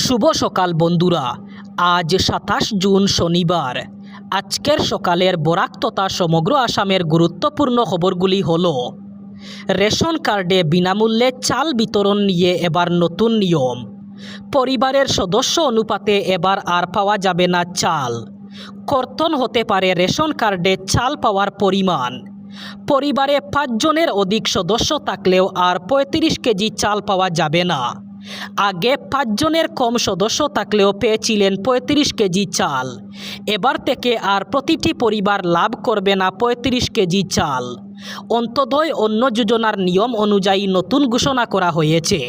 শুভ সকাল বন্ধুরা। আজ 27 জুন শনিবার। আজকের সকালের বরাক তথা সমগ্র আসামের গুরুত্বপূর্ণ খবরগুলি হলো: রেশন কার্ডে বিনামূল্যে চাল বিতরণ নিয়ে এবার নতুন নিয়ম। পরিবারের সদস্য অনুপাতে এবার আর পাওয়া যাবে না চাল। কর্তন হতে পারে রেশন কার্ডে চাল পাওয়ার পরিমাণ। পরিবারে 5 জনের অধিক সদস্য থাকলেও আর 35 কেজি চাল পাওয়া যাবে না। আগে 5 জনের কম সদস্য থাকলেও পেয়েছিলেন 35 কেজি চাল। এবার থেকে আর প্রতিটি পরিবার লাভ করবে না 35 কেজি চাল। অন্তোদয় অন্ন যোজনার নিয়ম অনুযায়ী নতুন ঘোষণা করা হয়েছে।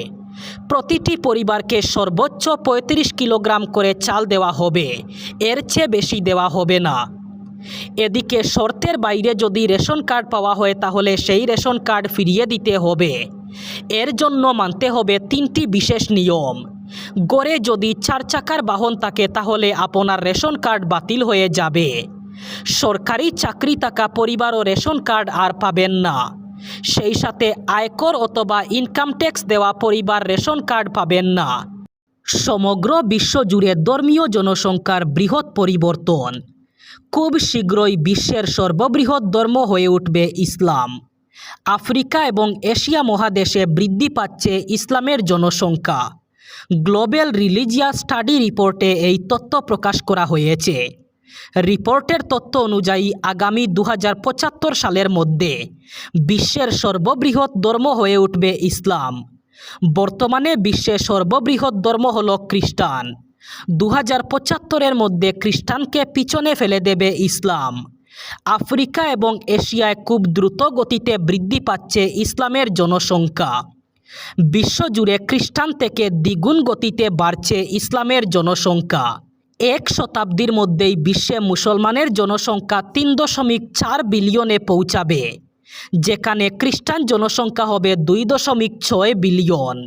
প্রতিটি পরিবারকে সর্বোচ্চ 35 কিলোগ্রাম করে চাল দেওয়া হবে, এর চেয়ে বেশি দেওয়া হবে না। এদিকে শর্তের বাইরে যদি রেশন কার্ড পাওয়া হয় তাহলে সেই রেশন কার্ড ফিরিয়ে দিতে হবে। এর জন্য মানতে হবে 3টি বিশেষ নিয়ম। গড়ে যদি 4 চাকার বাহন থাকে তাহলে আপনার রেশন কার্ড বাতিল হয়ে যাবে। সরকারি চাকরি থাকা পরিবারও রেশন কার্ড আর পাবেন না। সেই সাথে আয়কর অথবা ইনকাম ট্যাক্স দেওয়া পরিবার রেশন কার্ড পাবেন না। সমগ্র বিশ্বজুড়ে ধর্মীয় জনসংখ্যার বৃহৎ পরিবর্তন। খুব শীঘ্রই বিশ্বের সর্ববৃহৎ ধর্ম হয়ে উঠবে ইসলাম। আফ্রিকা এবং এশিয়া মহাদেশে বৃদ্ধি পাচ্ছে ইসলামের জনসংখ্যা। গ্লোবাল রিলিজিয়াস স্টাডি রিপোর্টে এই তথ্য প্রকাশ করা হয়েছে। রিপোর্টের তথ্য অনুযায়ী আগামী 2075 সালের মধ্যে বিশ্বের সর্ববৃহৎ ধর্ম হয়ে উঠবে ইসলাম। বর্তমানে বিশ্বের সর্ববৃহৎ ধর্ম হল খ্রিস্টান। 2075-এর মধ্যে খ্রিস্টানকে পিছনে ফেলে দেবে ইসলাম। আফ্রিকা এবং এশিয়ায় খুব দ্রুত গতিতে বৃদ্ধি পাচ্ছে ইসলামের জনসংখ্যা। বিশ্বজুড়ে খ্রিস্টান থেকে দ্বিগুণ গতিতে বাড়ছে ইসলামের জনসংখ্যা। 1 শতাব্দীর মধ্যেই বিশ্বে মুসলমানের জনসংখ্যা 3.4 বিলিয়নে পৌঁছাবে, যেখানে খ্রিস্টান জনসংখ্যা হবে 2.6 বিলিয়ন।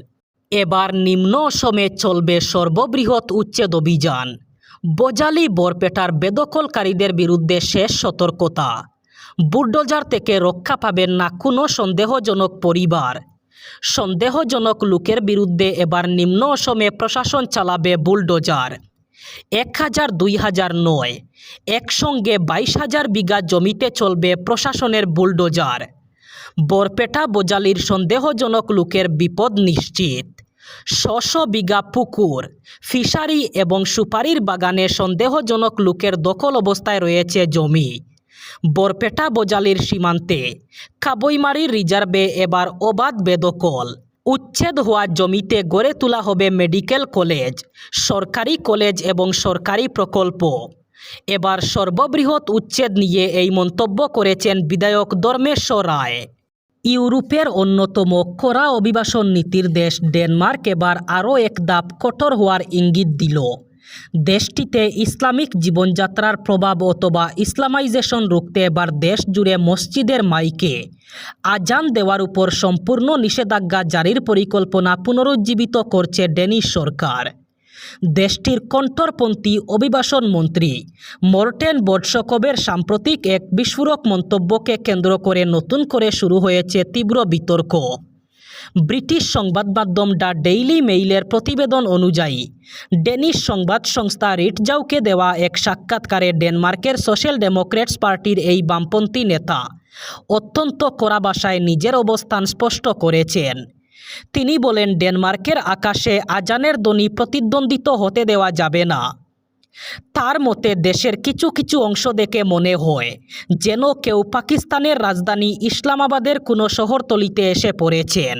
এবার নিম্ন অসমে চলবে সর্ববৃহৎ উচ্ছেদ অভিযান। বজালি বরপেটার বেদখলকারীদের বিরুদ্ধে শেষ সতর্কতা। বুলডোজার থেকে রক্ষা পাবেন না কোনো সন্দেহজনক পরিবার। সন্দেহজনক লোকের বিরুদ্ধে এবার নিম্ন অসমে প্রশাসন চালাবে বুলডোজার। 1000 2000 নয়, একসঙ্গে 22,000 বিঘা জমিতে চলবে প্রশাসনের বুলডোজার। বরপেটা বজালির সন্দেহজনক লোকের বিপদ নিশ্চিত। 100 বিঘা পুকুর, ফিশারি এবং সুপারির বাগানে সন্দেহজনক লোকের দখল অবস্থায় রয়েছে জমি। বরপেটা বজালির সীমান্তে কাবইমারির রিজার্ভে এবার অবাধ বেদখল। উচ্ছেদ হওয়া জমিতে গড়ে তোলা হবে মেডিকেল কলেজ, সরকারি কলেজ এবং সরকারি প্রকল্প। এবার সর্ববৃহৎ উচ্ছেদ নিয়ে এই মন্তব্য করেছেন বিধায়ক ধর্মেশ্বর রায়। ইউরোপের অন্যতম কড়া অভিবাসন নীতির দেশ ডেনমার্ক এবার আরও এক ধাপ কঠোর হওয়ার ইঙ্গিত দিল। দেশটিতে ইসলামিক জীবনযাত্রার প্রভাব অথবা ইসলামাইজেশন রুখতে এবার দেশ জুড়ে মসজিদের মাইকে আজান দেওয়ার উপর সম্পূর্ণ নিষেধাজ্ঞা জারির পরিকল্পনা পুনরুজ্জীবিত করছে ডেনিশ সরকার। দেশটির কণ্ঠরপন্থী অভিবাসন মন্ত্রী মর্টেন বটসকবের সাম্প্রতিক এক বিস্ফোরক মন্তব্যকে কেন্দ্র করে নতুন করে শুরু হয়েছে তীব্র বিতর্ক। ব্রিটিশ সংবাদ মাধ্যম দ্য ডেইলি মেইলের প্রতিবেদন অনুযায়ী ডেনিশ সংবাদ সংস্থা রিটজাউকে দেওয়া এক সাক্ষাৎকারে ডেনমার্কের সোশ্যাল ডেমোক্রেটস পার্টির এই বামপন্থী নেতা অত্যন্ত কড়া ভাষায় নিজের অবস্থান স্পষ্ট করেছেন। তিনি বলেন, ডেনমার্কের আকাশে আজানের ধ্বনি প্রতিদ্বন্দ্বিত হতে দেওয়া যাবে না। তার মতে দেশের কিছু কিছু অংশ দেখে মনে হয় যেন কেউ পাকিস্তানের রাজধানী ইসলামাবাদের কোনো শহরতলিতে এসে পড়েছেন।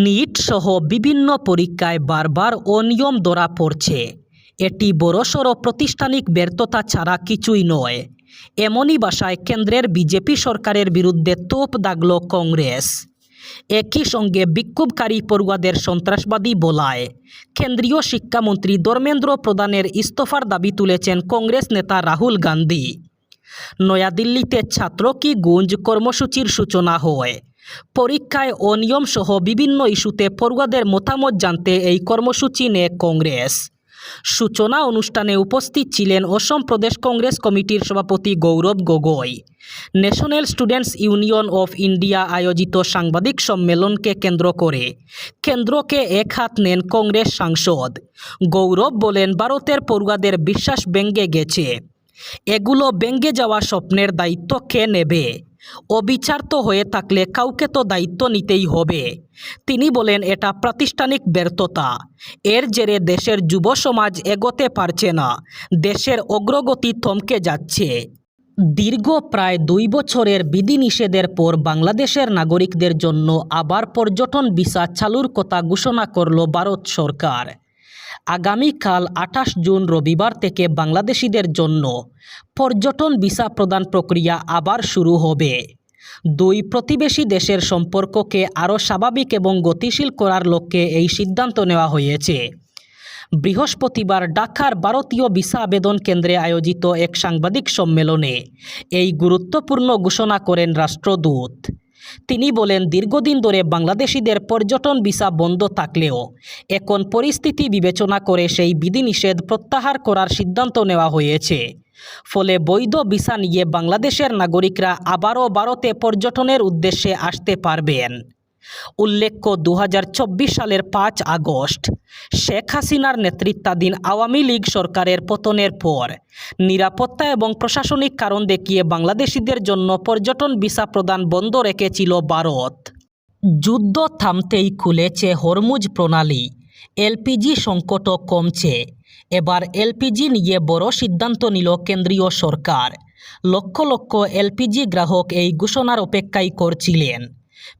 নিট সহ বিভিন্ন পরীক্ষায় বারবার অনিয়ম ধরা পড়ছে। এটি বড়সড় প্রাতিষ্ঠানিক ব্যর্থতা ছাড়া কিছুই নয়। এমনই ভাষায় কেন্দ্রের বিজেপি সরকারের বিরুদ্ধে তোপ দাগল কংগ্রেস। একই সঙ্গে বিক্ষোভকারী পড়ুয়াদের সন্ত্রাসবাদী বলায় কেন্দ্রীয় শিক্ষামন্ত্রী ধর্মেন্দ্র প্রধানের ইস্তফার দাবি তুলেছেন কংগ্রেস নেতা রাহুল গান্ধী। নয়াদিল্লিতে ছাত্র কি গুঞ্জ কর্মসূচির সূচনা হয়। পরীক্ষায় অনিয়ম সহ বিভিন্ন ইস্যুতে পড়ুয়াদের মতামত জানতে এই কর্মসূচি নেয় কংগ্রেস। সূচনা অনুষ্ঠানে উপস্থিত ছিলেন অসম প্রদেশ কংগ্রেস কমিটির সভাপতি Gaurav Gogoi. National students union of India আয়োজিত সাংবাদিক সম্মেলনকে কেন্দ্র করে কেন্দ্রকে এক হাত নেন কংগ্রেস সাংসদ। গৌরব বলেন, ভারতের পড়ুয়াদের বিশ্বাস ভেঙে গেছে। এগুলো ভেঙে যাওয়া স্বপ্নের দায়িত্ব কে নেবে? অবিচার তো হয়ে থাকলে কাউকে তো দায়িত্ব নিতেই হবে। তিনি বলেন, এটা প্রাতিষ্ঠানিক ব্যর্থতা। এর জেরে দেশের যুব সমাজ এগোতে পারছে না, দেশের অগ্রগতি থমকে যাচ্ছে। দীর্ঘ প্রায় 2 বছরের বিধিনিষেধের পর বাংলাদেশের নাগরিকদের জন্য আবার পর্যটন ভিসা চালুর কথা ঘোষণা করল ভারত সরকার। আগামীকাল 28 জুন রবিবার থেকে বাংলাদেশিদের জন্য পর্যটন ভিসা প্রদান প্রক্রিয়া আবার শুরু হবে। 2 প্রতিবেশী দেশের সম্পর্ককে আরও স্বাভাবিক এবং গতিশীল করার লক্ষ্যে এই সিদ্ধান্ত নেওয়া হয়েছে। বৃহস্পতিবার ঢাকার ভারতীয় ভিসা আবেদন কেন্দ্রে আয়োজিত এক সাংবাদিক সম্মেলনে এই গুরুত্বপূর্ণ ঘোষণা করেন রাষ্ট্রদূত। তিনি বলেন, দীর্ঘদিন ধরে বাংলাদেশিদের পর্যটন ভিসা বন্ধ থাকলেও এখন পরিস্থিতি বিবেচনা করে সেই বিধিনিষেধ প্রত্যাহার করার সিদ্ধান্ত নেওয়া হয়েছে। ফলে বৈধ ভিসা নিয়ে বাংলাদেশের নাগরিকরা আবারও ভারতে পর্যটনের উদ্দেশ্যে আসতে পারবেন। উল্লেখ্য, 2024 সালের 5 আগস্ট শেখ হাসিনার নেতৃত্বাধীন আওয়ামী লীগ সরকারের পতনের পর নিরাপত্তা এবং প্রশাসনিক কারণ দেখিয়ে বাংলাদেশিদের জন্য পর্যটন ভিসা প্রদান বন্ধ রেখেছিল ভারত। যুদ্ধ থামতেই খুলেছে হরমুজ প্রণালী। এলপিজি সংকটও কমছে। এবার এলপিজি নিয়ে বড় সিদ্ধান্ত নিল কেন্দ্রীয় সরকার। লক্ষ লক্ষ এলপিজি গ্রাহক এই ঘোষণার অপেক্ষাই করছিলেন।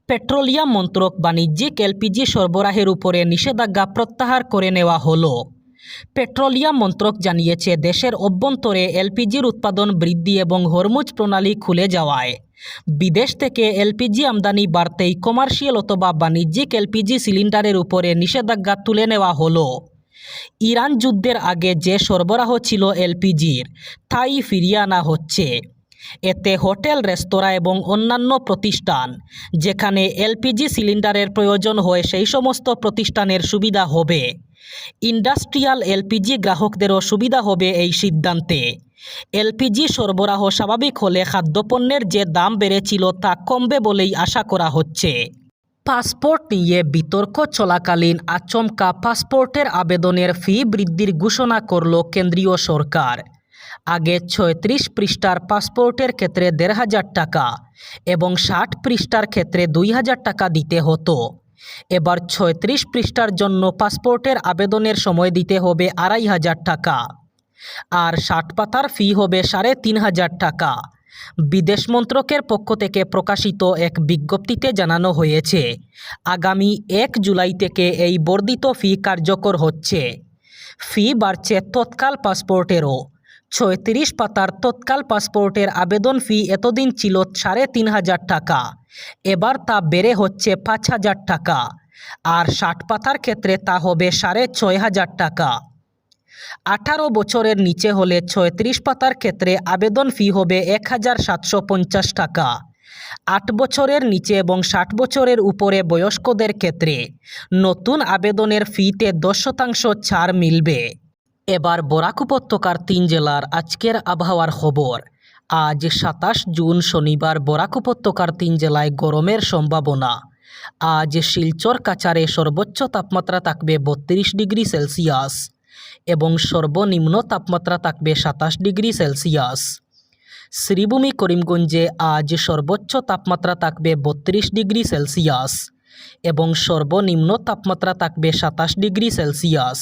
পেট্রোলিয়াম মন্ত্রক বাণিজ্যিক এলপিজি সরবরাহের উপরে নিষেধাজ্ঞা প্রত্যাহার করে নেওয়া হলো। পেট্রোলিয়াম মন্ত্রক জানিয়েছে, দেশের অভ্যন্তরে এলপিজির উৎপাদন বৃদ্ধি এবং হরমুজ প্রণালী খুলে যাওয়ায় বিদেশ থেকে এলপিজি আমদানি বাড়তেই কমার্শিয়াল অথবা বাণিজ্যিক এলপিজি সিলিন্ডারের উপরে নিষেধাজ্ঞা তুলে নেওয়া হলো। ইরান যুদ্ধের আগে যে সরবরাহ ছিল এলপিজির, তাই ফিরিয়ে আনা হচ্ছে। এতে হোটেল, রেস্তোরাঁ এবং অন্যান্য প্রতিষ্ঠান যেখানে এলপিজি সিলিন্ডারের প্রয়োজন হয় সেই সমস্ত প্রতিষ্ঠানের সুবিধা হবে। ইন্ডাস্ট্রিয়াল এলপিজি গ্রাহকদেরও সুবিধা হবে এই সিদ্ধান্তে। এলপিজি সরবরাহ স্বাভাবিক হলে খাদ্যপণ্যের যে দাম বেড়েছিল তা কমবে বলেই আশা করা হচ্ছে। পাসপোর্ট নিয়ে বিতর্ক চলাকালীন আচমকা পাসপোর্টের আবেদনের ফি বৃদ্ধির ঘোষণা করল কেন্দ্রীয় সরকার। আগে 36 পৃষ্ঠার পাসপোর্টের ক্ষেত্রে 1500 টাকা এবং 60 পৃষ্ঠার ক্ষেত্রে 2000 টাকা দিতে হতো। এবার 36 পৃষ্ঠার জন্য পাসপোর্টের আবেদনের সময় দিতে হবে 2500 টাকা আর 60 পাতার ফি হবে 3500 টাকা। বিদেশ মন্ত্রকের পক্ষ থেকে প্রকাশিত এক বিজ্ঞপ্তিতে জানানো হয়েছে, আগামী 1 জুলাই থেকে এই বর্ধিত ফি কার্যকর হচ্ছে। ফি বাড়ছে তৎকাল পাসপোর্টেরও। 36 পাতার তৎকাল পাসপোর্টের আবেদন ফি এতদিন ছিল 3500 টাকা, এবার তা বেড়ে হচ্ছে 5000 টাকা আর 60 পাতার ক্ষেত্রে তা হবে 6500 টাকা। 18 বছরের নিচে হলে 36 পাতার ক্ষেত্রে আবেদন ফি হবে 1750 টাকা। 8 বছরের নিচে এবং 60 বছরের উপরে বয়স্কদের ক্ষেত্রে নতুন আবেদনের ফিতে 10% ছাড় মিলবে। এবার বরাক উপত্যকার 3 জেলার আজকের আবহাওয়ার খবর। আজ 27 জুন শনিবার বরাক উপত্যকার 3 জেলায় গরমের সম্ভাবনা। আজ শিলচর কাছাড়ে সর্বোচ্চ তাপমাত্রা থাকবে 32 ডিগ্রি সেলসিয়াস এবং সর্বনিম্ন তাপমাত্রা থাকবে 27 ডিগ্রি সেলসিয়াস। শ্রীভূমি করিমগঞ্জে আজ সর্বোচ্চ তাপমাত্রা থাকবে 32 ডিগ্রি সেলসিয়াস এবং সর্বনিম্ন তাপমাত্রা থাকবে 27 ডিগ্রি সেলসিয়াস।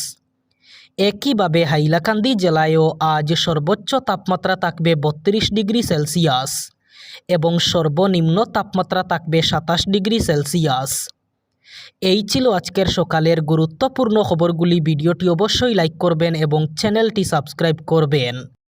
একইভাবে হাইলাকান্দি জেলায়ও আজ সর্বোচ্চ তাপমাত্রা থাকবে 32 ডিগ্রি সেলসিয়াস এবং সর্বনিম্ন তাপমাত্রা থাকবে 27 ডিগ্রি সেলসিয়াস। এই ছিল আজকের সকালের গুরুত্বপূর্ণ খবরগুলি। ভিডিওটি অবশ্যই লাইক করবেন এবং চ্যানেলটি সাবস্ক্রাইব করবেন।